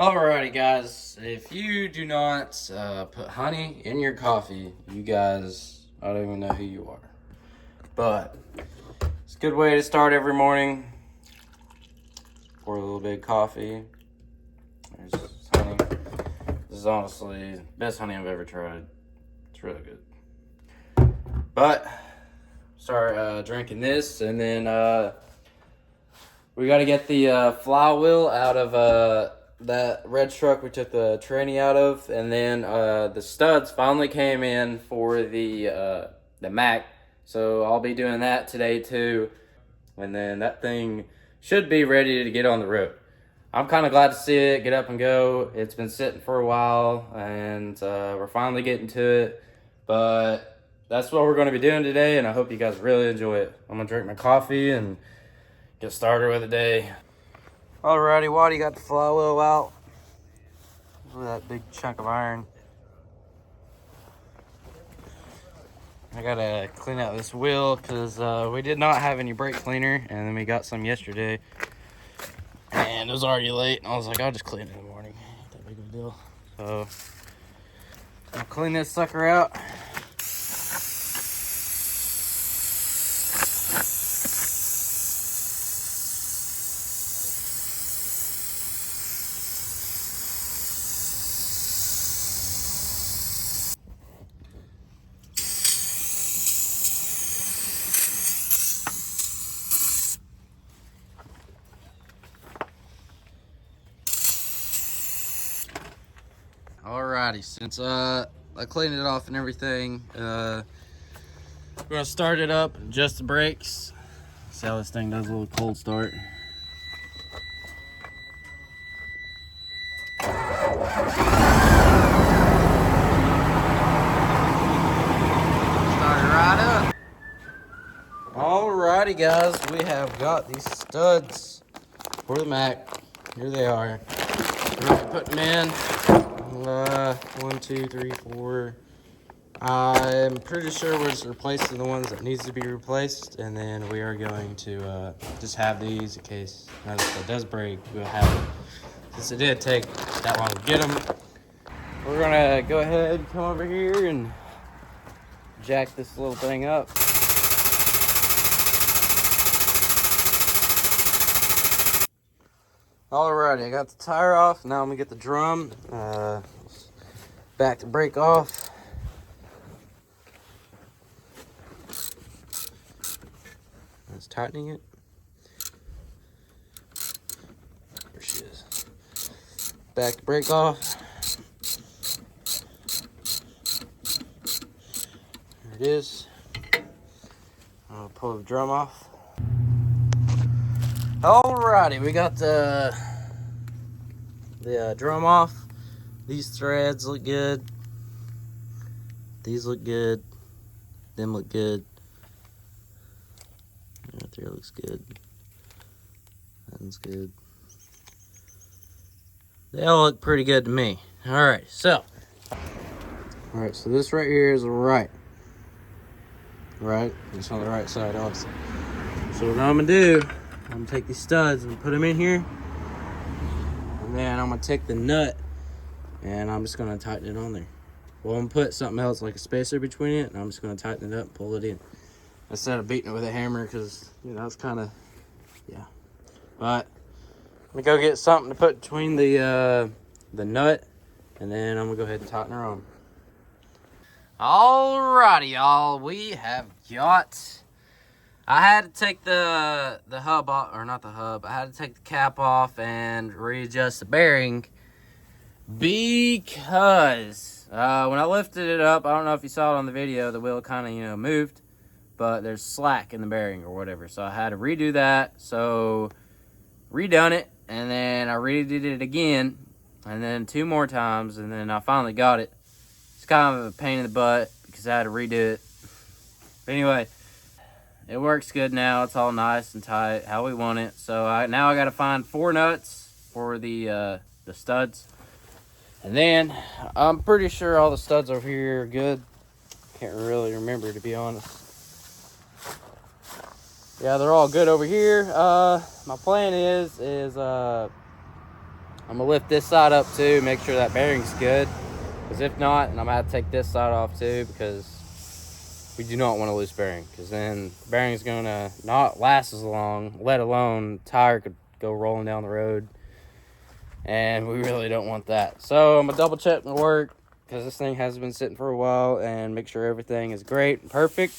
Alrighty guys, if you do not put honey in your coffee, you guys, I don't even know who you are. But it's a good way to start every morning. Pour a little bit of coffee. There's honey. This is honestly the best honey I've ever tried. It's really good. But start drinking this, and then we got to get the flywheel out of that red truck we took the tranny out of, and then the studs finally came in for the Mack, so I'll be doing that today too, and then that thing should be ready to get on the road. I'm kind of glad to see it get up and go. It's been sitting for a while, and we're finally getting to it, but that's what we're going to be doing today, and I hope you guys really enjoy it. I'm going to drink my coffee and get started with the day. Alrighty, Waddy got the flywheel out. Look at that big chunk of iron. I gotta clean out this wheel because we did not have any brake cleaner, and then we got some yesterday. And it was already late, and I was like, I'll just clean it in the morning. Not that big of a deal. So, I'll clean this sucker out. Alrighty, since I cleaned it off and everything, we're gonna start it up, adjust the brakes. See how this thing does a little cold start. Started right up. Alrighty guys, we have got these studs for the Mack. Here they are. We're gonna put them in. 1, 2, 3, 4. I'm pretty sure we're just replacing the ones that needs to be replaced, and then we are going to just have these in case if it does break, we'll have it. Since it did take that long to get them, we're gonna go ahead and come over here and jack this little thing up. Alrighty, I got the tire off. Now I'm gonna get the drum. Back to brake off. It's tightening it. There she is. Back to brake off. There it is. I'll pull the drum off. Alrighty, we got the drum off. These threads look good. These look good. Them look good. Right there looks good. That one's good. They all look pretty good to me. Alright, so this right here is right. Right? It's on the right side also. So what I'm gonna do, I'm gonna take these studs and put them in here. And then I'm gonna take the nut and I'm just gonna tighten it on there. Well, I'm gonna put something else like a spacer between it, and I'm just gonna tighten it up and pull it in. Instead of beating it with a hammer, because, you know, it's kind of, yeah. But, I'm gonna go get something to put between the nut, and then I'm gonna go ahead and tighten her on. Alrighty, y'all, we have got, I had to take the hub off, or not the hub, I had to take the cap off and readjust the bearing, because when I lifted it up, I don't know if you saw it on the video, the wheel kind of, you know, moved, but there's slack in the bearing or whatever, so I had to redo that. So redone it, and then I redid it again, and then 2 more times, and then I finally got it. It's kind of a pain in the butt because I had to redo it. But anyway, it works good now. It's all nice and tight how we want it. So now I got to find 4 nuts for the studs. And then I'm pretty sure all the studs over here are good. Can't really remember, to be honest. Yeah, they're all good over here. My plan is I'm gonna lift this side up too, make sure that bearing's good. Because if not, and I'm gonna have to take this side off too, because we do not want a loose bearing. Because then the bearing's gonna not last as long, let alone the tire could go rolling down the road. And we really don't want that. So I'm gonna double check my work, because this thing has been sitting for a while, and make sure everything is great and perfect.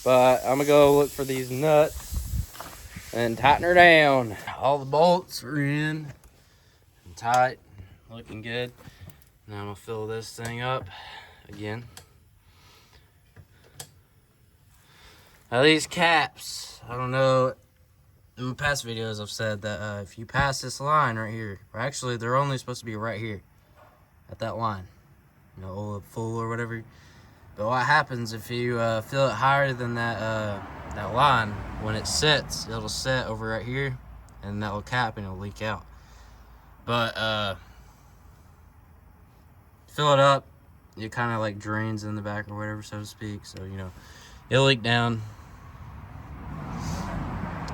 But I'm gonna go look for these nuts and tighten her down. All the bolts are in and tight, looking good. Now I'm gonna fill this thing up again. Now these caps, I don't know, in my past videos I've said that if you pass this line right here, or actually they're only supposed to be right here at that line, you know, full or whatever. But what happens if you fill it higher than that line, when it sets, it'll set over right here, and that will cap and it'll leak out. But fill it up, it kind of like drains in the back or whatever, so to speak. So, you know, it'll leak down.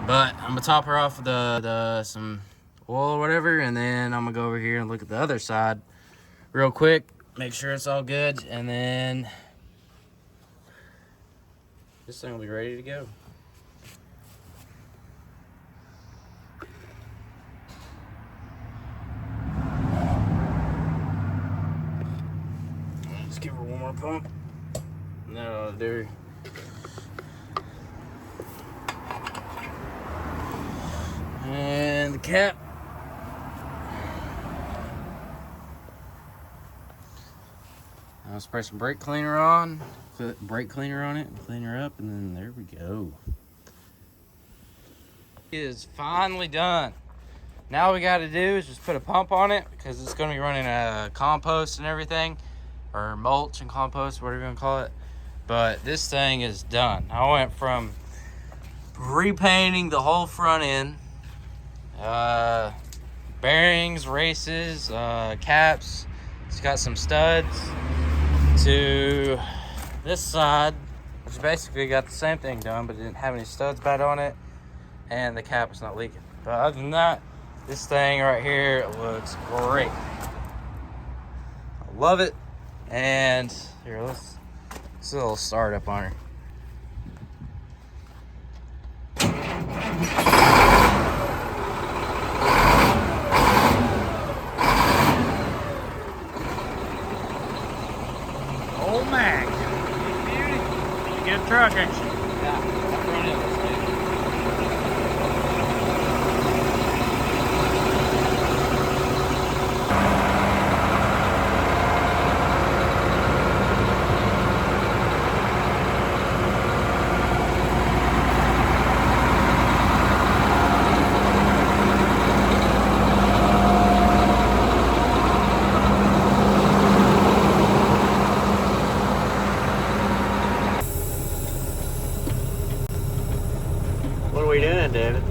But I'm gonna top her off with some oil or whatever, and then I'm gonna go over here and look at the other side real quick, make sure it's all good, and then this thing will be ready to go. Let's give her one more pump, and then I'll do. And the cap. I'll spray some brake cleaner on, put brake cleaner on it, and clean her up, and then there we go. It is finally done. Now all we got to do is just put a pump on it, because it's going to be running a compost and everything, or mulch and compost, whatever you want to call it. But this thing is done. I went from repainting the whole front end, bearings, races, caps, it's got some studs, to this side, which basically got the same thing done, but it didn't have any studs bad on it, and the cap is not leaking. But other than that, this thing right here looks great. I love it. And here, let's do a little startup on her. Old Mack. Beauty. You get a truck, ain't you? Yeah, I'll run it this day. What are we doing, David?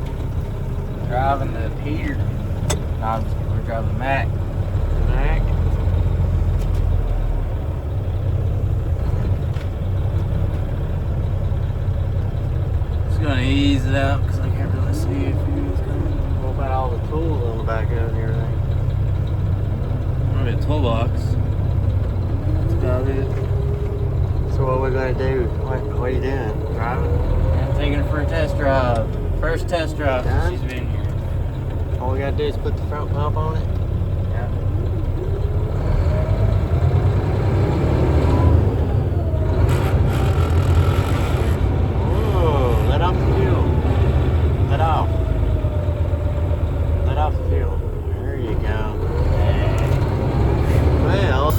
Driving the Peter. No, I'm just kidding. We're driving the Mack. Mack. Just gonna ease it out because I can't really see if it's coming. What about all the tools on the back of it and everything? Maybe a toolbox. That's about it. So what are we gonna do? What are you doing? Driving? I'm taking her for a test drive. First test drive Done? since she's been here. All we gotta do is put the front pump on it? Yeah. Whoa, let off the fuel. Let off. Let off the fuel. There you go. Well.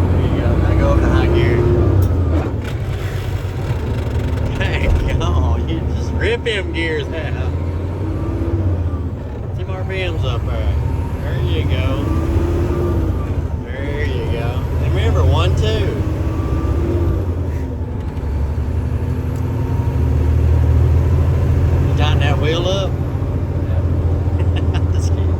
There you go. Now go over to high gear. Dang, oh, you just rip them gears out. Some RPMs up there. There you go. There you go. And remember, 1, 2. You tighten that wheel up. Just kidding.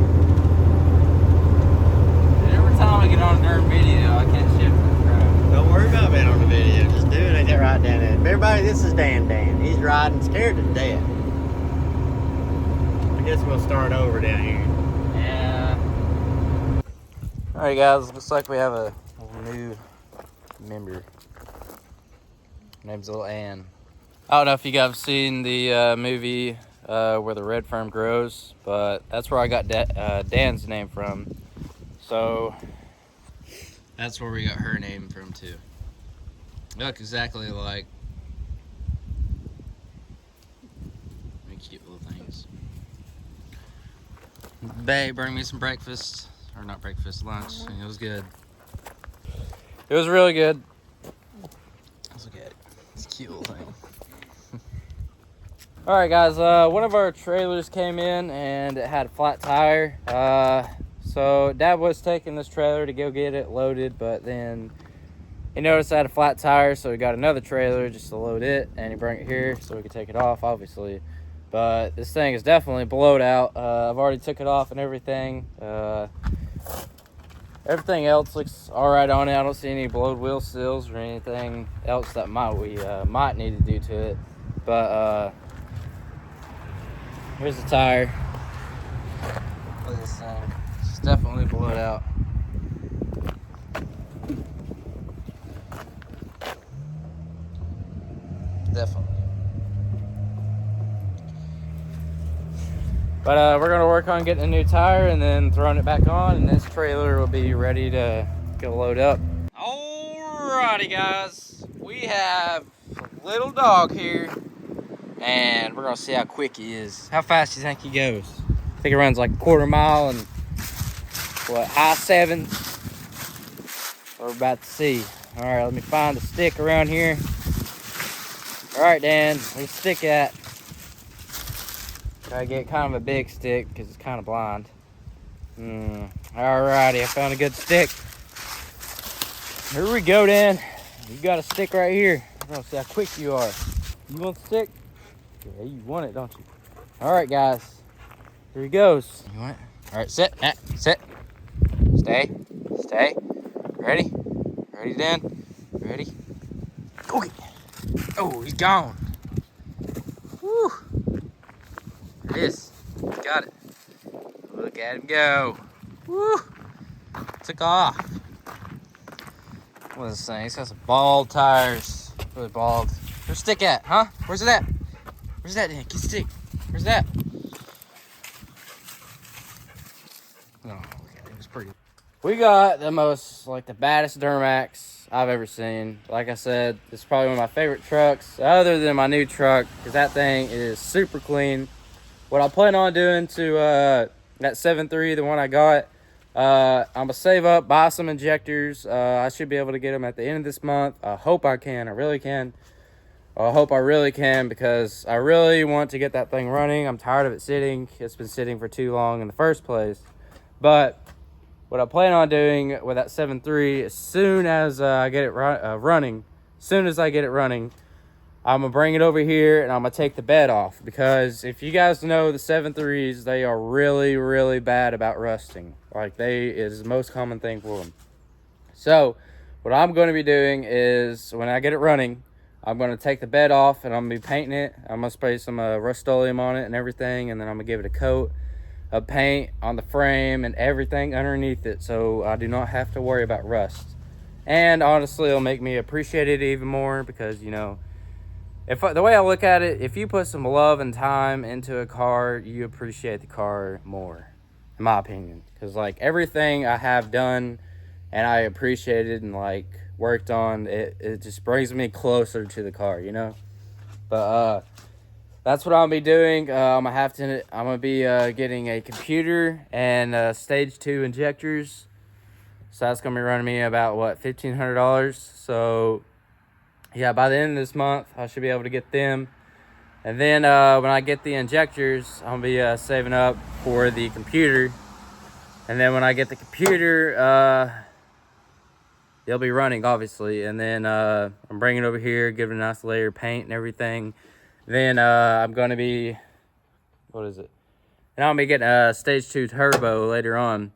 And every time I get on a dirt video, I can't shift the crap. Don't worry about it. everybody, this is Dan. He's riding scared to death. I guess we'll start over down here. Yeah. Alright guys, looks like we have a new member. Her name's Little Ann. I don't know if you guys have seen the movie where the red firm grows, but that's where I got Dan's name from. So that's where we got her name from too. They look exactly like cute little things. Babe, bring me some breakfast. Or not breakfast, lunch. And it was good. It was really good. Let's look at it. It's a cute little thing. Alright guys, one of our trailers came in and it had a flat tire. So Dad was taking this trailer to go get it loaded, but then he noticed I had a flat tire, so he got another trailer just to load it, and he brought it here so we could take it off, obviously. But this thing is definitely blowed out. I've already took it off and everything. Everything else looks all right on it. I don't see any blowed wheel seals or anything else that we might need to do to it. But here's the tire. Look at this thing. It's definitely blowed out. Definitely. But we're gonna work on getting a new tire and then throwing it back on, and this trailer will be ready to go load up. Alrighty guys, we have a little dog here, and we're gonna see how quick he is. How fast do you think he goes? I think he runs like a quarter mile and what, high sevens? We're about to see. Alright, let me find a stick around here. Alright Dan, where's the stick at? Gotta get kind of a big stick because it's kind of blind. Alrighty, I found a good stick. Here we go, Dan. You got a stick right here. I'm gonna see how quick you are. You want the stick? Yeah, you want it, don't you? Alright, guys. Here he goes. You want it? Alright, sit. Sit. Stay. Stay. Ready? Ready, Dan? Ready? Okay. Oh, he's gone. Woo. There it is. Got it. Look at him go. Woo. Took off. What is this thing? He's got some bald tires. Really bald. Where's the stick at, huh? Where's it at? Where's that, Dan? Get the stick. Where's that? Oh, look at it. It was pretty. We got the baddest Duramax I've ever seen. Like I said, it's probably one of my favorite trucks, other than my new truck, because that thing is super clean. What I plan on doing to that 7.3, the one I got, I'm going to save up, buy some injectors. I should be able to get them at the end of this month. I hope I can. I really can. I hope I really can, because I really want to get that thing running. I'm tired of it sitting. It's been sitting for too long in the first place. But what I plan on doing with that 7.3, as soon as I get it running, I'm going to bring it over here and I'm going to take the bed off, because if you guys know the 7.3s, they are really, really bad about rusting. Like, it is the most common thing for them. So what I'm going to be doing is, when I get it running, I'm going to take the bed off and I'm going to be painting it. I'm going to spray some Rust-Oleum on it and everything, and then I'm going to give it a coat of paint on the frame and everything underneath it, so I do not have to worry about rust. And honestly, it'll make me appreciate it even more, because, you know, the way I look at it, if you put some love and time into a car, you appreciate the car more, in my opinion. Because, like, everything I have done and I appreciated and, like, worked on, it just brings me closer to the car, you know? But that's what I'll be doing. I'm gonna be getting a computer and stage 2 injectors. So that's gonna be running me about, what, $1,500. So yeah, by the end of this month, I should be able to get them. And then when I get the injectors, I'm gonna be saving up for the computer. And then when I get the computer, they'll be running, obviously. And then I'm bringing it over here, giving it a nice layer of paint and everything. Then I'm gonna be, what is it? And I'm gonna be getting a stage 2 turbo later on,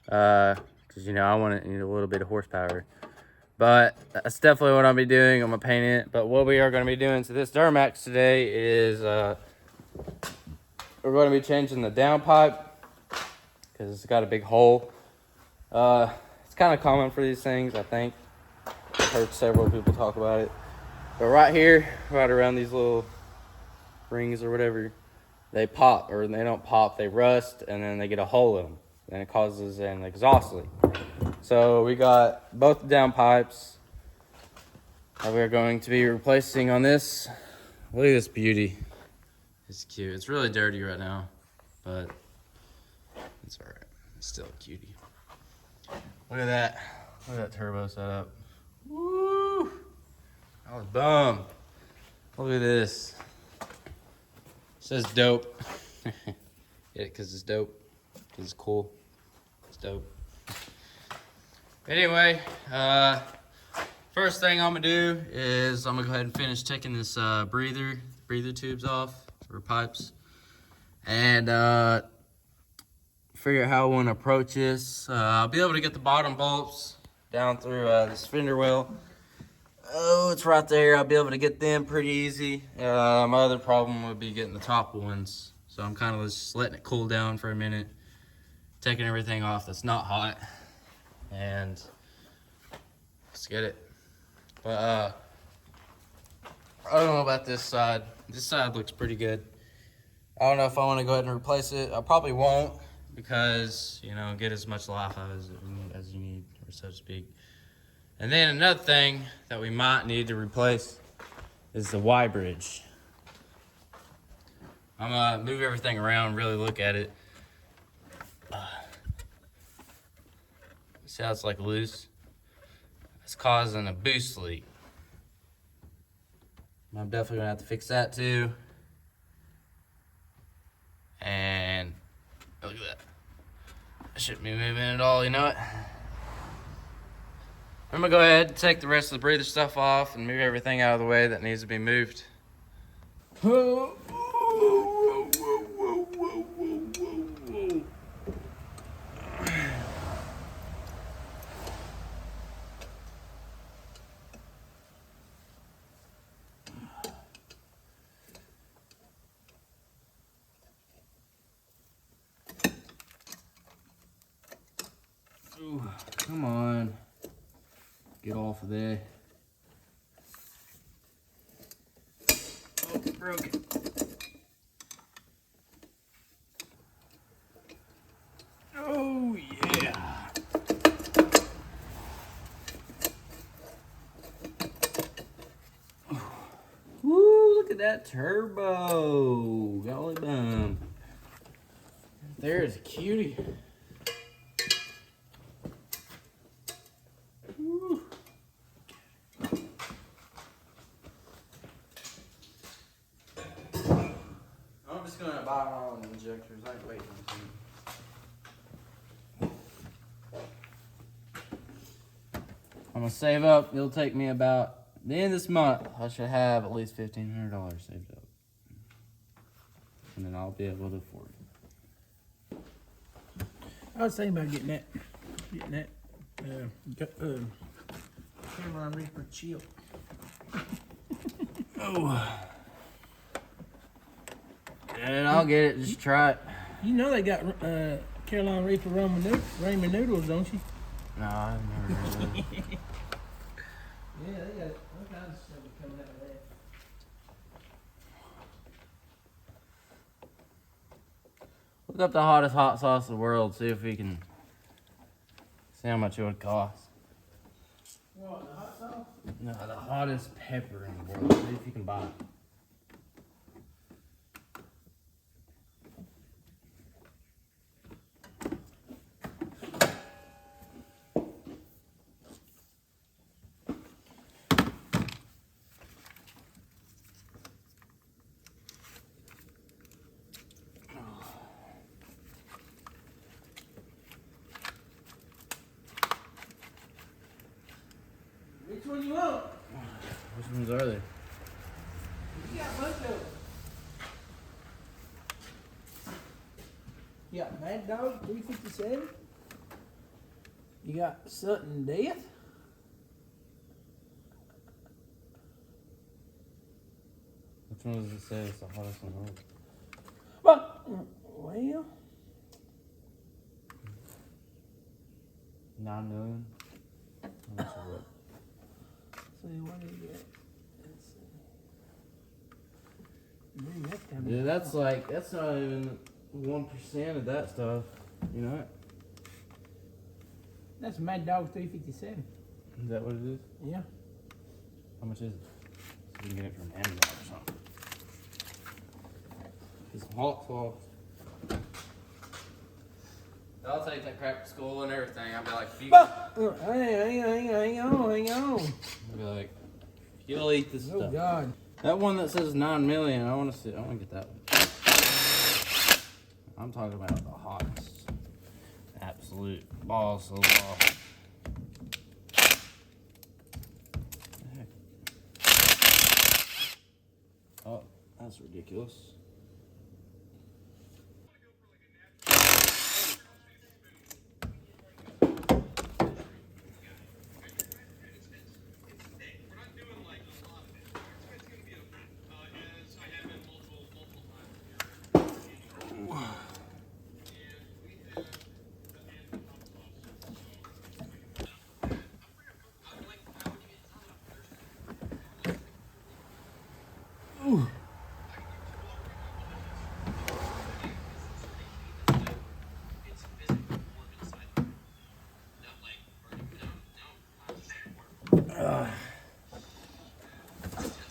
because, you know, I want it, a little bit of horsepower. But that's definitely what I'll be doing. I'm gonna paint it. But what we are gonna be doing to this Duramax today is we're gonna be changing the downpipe because it's got a big hole. It's kind of common for these things, I think. I've heard several people talk about it. But right here, right around these little rings or whatever, they pop, or they don't pop, they rust, and then they get a hole in them. And it causes an exhaust leak. So we got both the downpipes that we're going to be replacing on this. Look at this beauty. It's cute. It's really dirty right now, but it's all right. It's still a cutie. Look at that. Look at that turbo setup. Woo! I was bummed. Look at this. It says dope. Get it? Because it's dope. Because it's cool. It's dope. Anyway, first thing I'm going to do is I'm going to go ahead and finish taking this breather tubes off, or pipes. And figure out how I want to approach this. I'll be able to get the bottom bolts down through this fender well. Oh, it's right there. I'll be able to get them pretty easy. My other problem would be getting the top ones. So I'm kind of just letting it cool down for a minute, taking everything off that's not hot, and let's get it. But I don't know about this side. This side looks pretty good. I don't know if I want to go ahead and replace it. I probably won't, because, you know, get as much life out as you need, or so to speak. And then another thing that we might need to replace is the Y bridge. I'm gonna move everything around, really look at it. See how it's like loose? It's causing a boost leak. I'm definitely gonna have to fix that too. And look at that. I shouldn't be moving at all, you know it? I'm gonna go ahead and take the rest of the breather stuff off and move everything out of the way that needs to be moved. Whoa, whoa, whoa, whoa, whoa, whoa, whoa. Ooh, come on. Get off of there. Oh, it's broken. Oh, yeah. Woo, look at that turbo. Golly bum. There's a cutie. Woo. I'm just gonna buy my own injectors. I ain't waiting for them. I'm gonna save up. It'll take me about the end of this month. I should have at least $1,500 saved up, and then I'll be able to afford it. I was thinking about getting that Carolina Reaper chill. Oh, and I'll get it. Just try it. You know they got Carolina Reaper ramen noodles, don't you? No, I've never heard of it. Yeah, they got all kinds of stuff coming out of that. Look up the hottest hot sauce in the world. See if we can see how much it would cost. What, the hot sauce? No, the hottest pepper in the world. See if you can buy it. Which one you want? Which ones are they? You got a bunch of them. You got Mad Dog 357. You got Sudden Death. Which one does it say it's the hottest in the world? Well, 9 million? How much is it? see what do you get? Let's see. Man, that's gotta be Dude, that's not even 1% of that stuff. You know it? That's Mad Dog 357. Is that what it is? Yeah. How much is it? So you can get it from Amazon or something. Get some hot sauce. I'll take that crap to school and everything. I'll be like, Hang on. I'll be like, you'll eat this Oh, stuff. God. That one that says 9 million, I want to see. I want to get that one. I'm talking about the hottest. Absolute balls of the ball. Oh, that's ridiculous.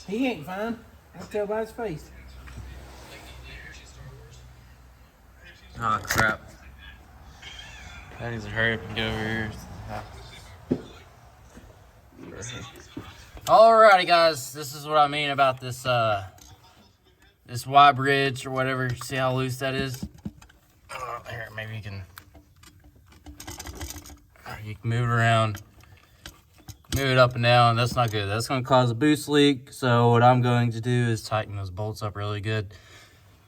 He ain't fine. I can tell by his face. Oh crap. I need to hurry up and get over here. Alrighty guys, this is what I mean about this this Y bridge or whatever. See how loose that is? Here, maybe you can move it around. Move it up and down. That's not good. That's going to cause a boost leak. So what I'm going to do is tighten those bolts up really good.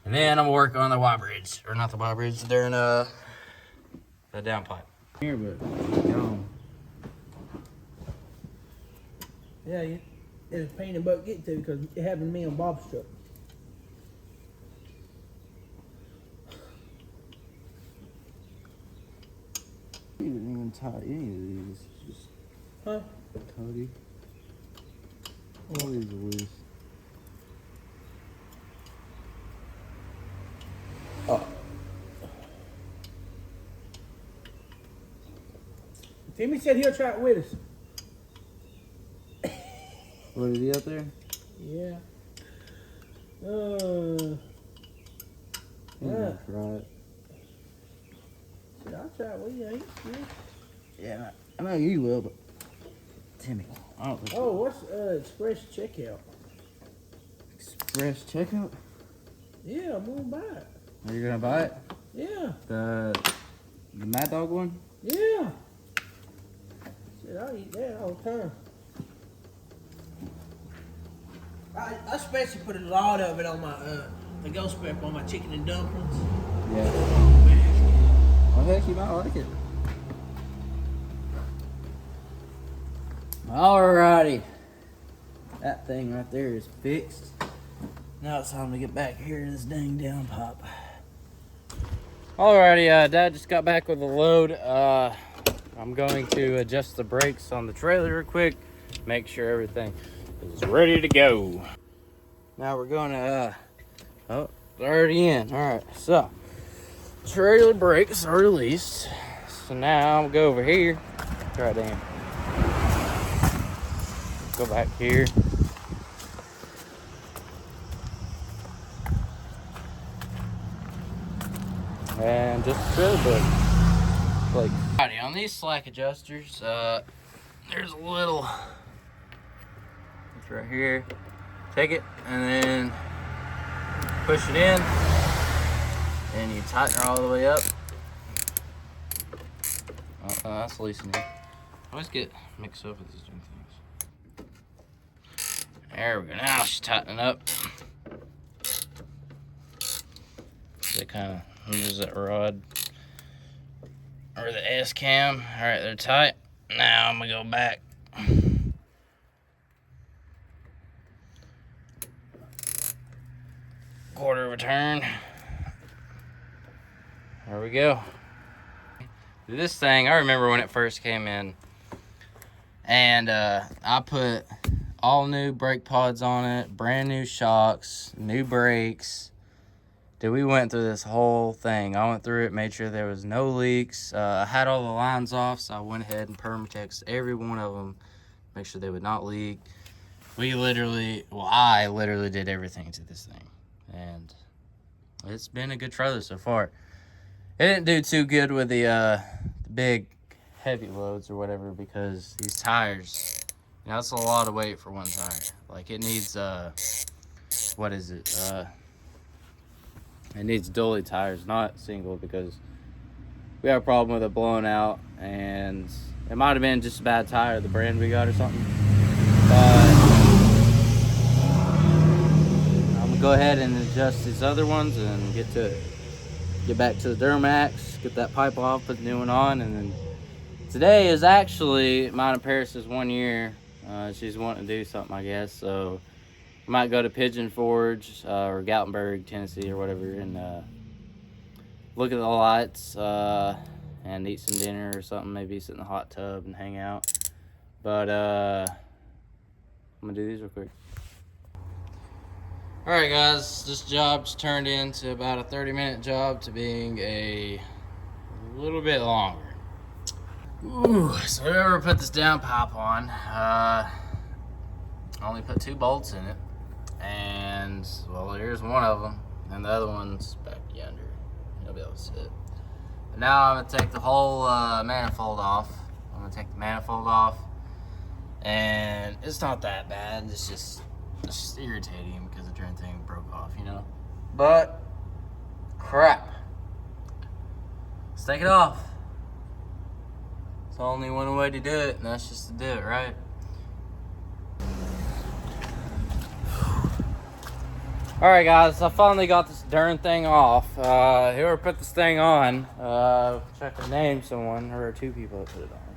And then I'm going to work on the Y bridge. Or not the Y bridge. They're in the down pipe. Here, but gone. Yeah, it's a pain in the butt to get to because it happened to me on Bob's truck. You didn't even tie any of these. Just Huh? Cody. All these are loose. Oh. Timmy said he'll try it with us. What is he out there? Yeah. He's gonna try it. I'll try it with you, ain't you? Yeah, I know you will, but Timmy, I don't think Oh, what's express checkout? Express checkout? Yeah, I'm gonna buy it. Are you gonna buy it? Yeah. The Mad Dog one? Yeah. Shit, I eat that all the time. I especially put a lot of it on my the ghost pepper on my chicken and dumplings. Yeah. Oh man. Well, heck, you might like it. Alrighty. That thing right there is fixed. Now it's time to get back here to this dang down pipe. Alrighty, Dad just got back with the load. I'm going to adjust the brakes on the trailer real quick. Make sure everything is ready to go. Now we're gonna, oh, it's already in. Alright, so, trailer brakes are released. So now I'm gonna go over here. Try down. Go back here. And just a trailer brake. Alrighty, on these slack adjusters, there's a little, it's right here. Take it and then push it in, and you tighten her all the way up. Oh, that's loosening. I always get mixed up with these two things. There we go. Now she's tightening up. It kind of moves that rod or the S cam. All right, they're tight. Now I'm gonna go back. quarter of a turn. There we go. This thing, I remember when it first came in, and I put all new brake pods on it, brand new shocks, new brakes. Dude, we went through this whole thing. I went through it, made sure there was no leaks. I had all the lines off, so I went ahead and perma-texted every one of them, make sure they would not leak. I literally did everything to this thing, and it's been a good trailer so far. It didn't do too good with the big heavy loads or whatever, because these tires, that's a lot of weight for one tire. Like, it needs what is it? It needs dually tires, not single, because we have a problem with it blowing out, and it might have been just a bad tire, the brand we got or something. But I'm gonna go ahead and adjust these other ones and get to it. Get back to the Duramax, get that pipe off, put the new one on, and then today is actually mine and Paris's 1 year. She's wanting to do something, I guess, so I might go to Pigeon Forge or Gatlinburg, Tennessee, or whatever, and look at the lights and eat some dinner or something. Maybe sit in the hot tub and hang out. But I'm gonna do these real quick. All right, guys, this job's turned into about a 30-minute job to being a little bit longer. Ooh, so whoever put this downpipe on, I only put 2 bolts in it, and well, here's one of them, and the other one's back yonder. You'll be able to see it. But now I'm gonna take the whole manifold off. I'm gonna take the manifold off, and it's not that bad. It's just irritating because the darn thing broke off, you know. But crap, let's take it off. It's only one way to do it, and that's just to do it right. Alright, guys, I finally got this darn thing off. Whoever put this thing on, check to name someone, or 2 people that put it on.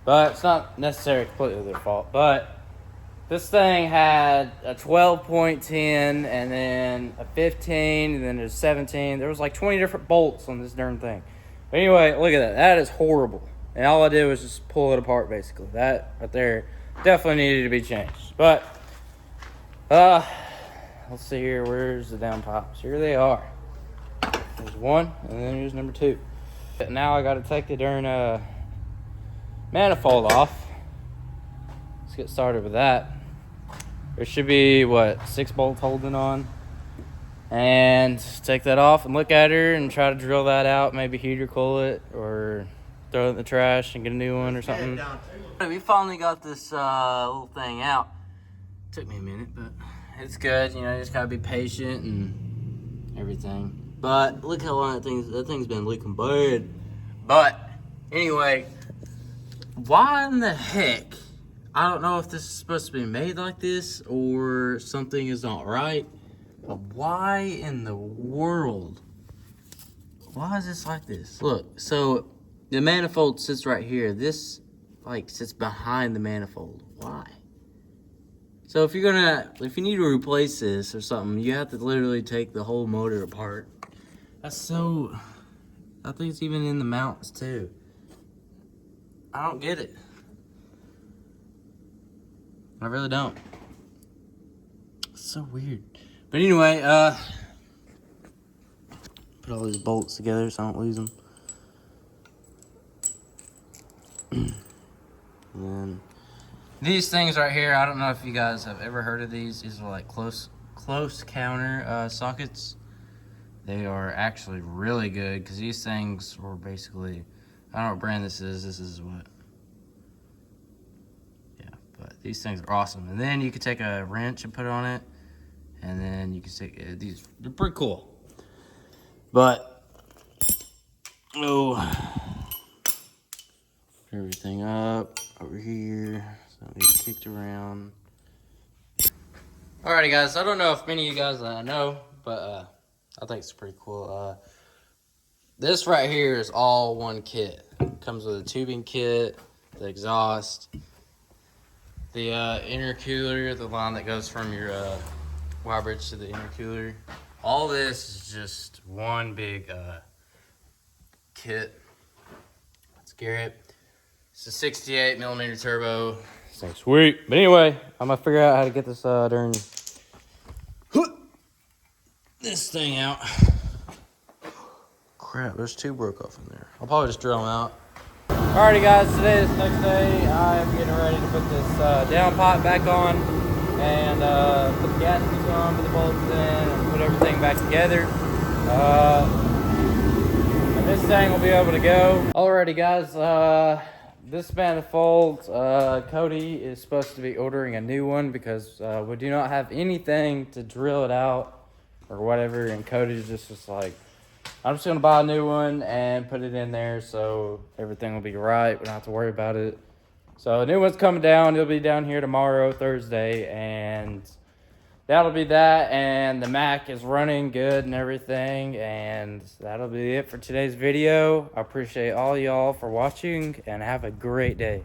But it's not necessarily completely their fault. But this thing had a 12.10, and then a 15, and then a 17. There was like 20 different bolts on this darn thing. But anyway, look at that. That is horrible. And all I did was just pull it apart, basically. That right there definitely needed to be changed. But, let's see here. Where's the downpipes? Here they are. There's one, and then here's number 2. Now I got to take the darn manifold off. Let's get started with that. There should be, 6 bolts holding on. And take that off and look at her and try to drill that out. Maybe heater cool it, or throw it in the trash and get a new one or something. We finally got this little thing out. Took me a minute, but it's good. You know, you just gotta be patient and everything. But look how long that thing's been leaking bad. But anyway, why in the heck? I don't know if this is supposed to be made like this or something is not right. But why in the world? Why is this like this? Look, so the manifold sits right here. This sits behind the manifold. Why? So if you need to replace this or something, you have to literally take the whole motor apart. I think it's even in the mounts too. I don't get it. I really don't. It's so weird. But anyway, put all these bolts together so I don't lose them. And then these things right here, I don't know if you guys have ever heard of these. These are like close counter sockets. They are actually really good, because these things were basically, I don't know what brand this is. This is what, yeah, but these things are awesome. And then you could take a wrench and put it on it, and then you can take these. They're pretty cool. But everything up over here. So we kicked around. Alrighty, guys. I don't know if many of you guys know, but I think it's pretty cool. This right here is all one kit. Comes with a tubing kit, the exhaust, the intercooler, the line that goes from your wire bridge to the intercooler. All this is just one big kit. Let's gear it. It's a 68 millimeter turbo. This thing's sweet. But anyway, I'm gonna figure out how to get this this thing out. Crap, there's two broke off in there. I'll probably just drill them out. Alrighty guys, today is the next day. I am getting ready to put this down pipe back on and put the gaskets on, put the bolts in, and put everything back together. And this thing will be able to go. Alrighty guys, this manifold, Cody is supposed to be ordering a new one because we do not have anything to drill it out or whatever, and Cody's just like, I'm just gonna buy a new one and put it in there so everything will be right. We don't have to worry about it. So a new one's coming down. It'll be down here tomorrow, Thursday, and that'll be that. And the Mack is running good and everything, and that'll be it for today's video. I appreciate all y'all for watching, and have a great day.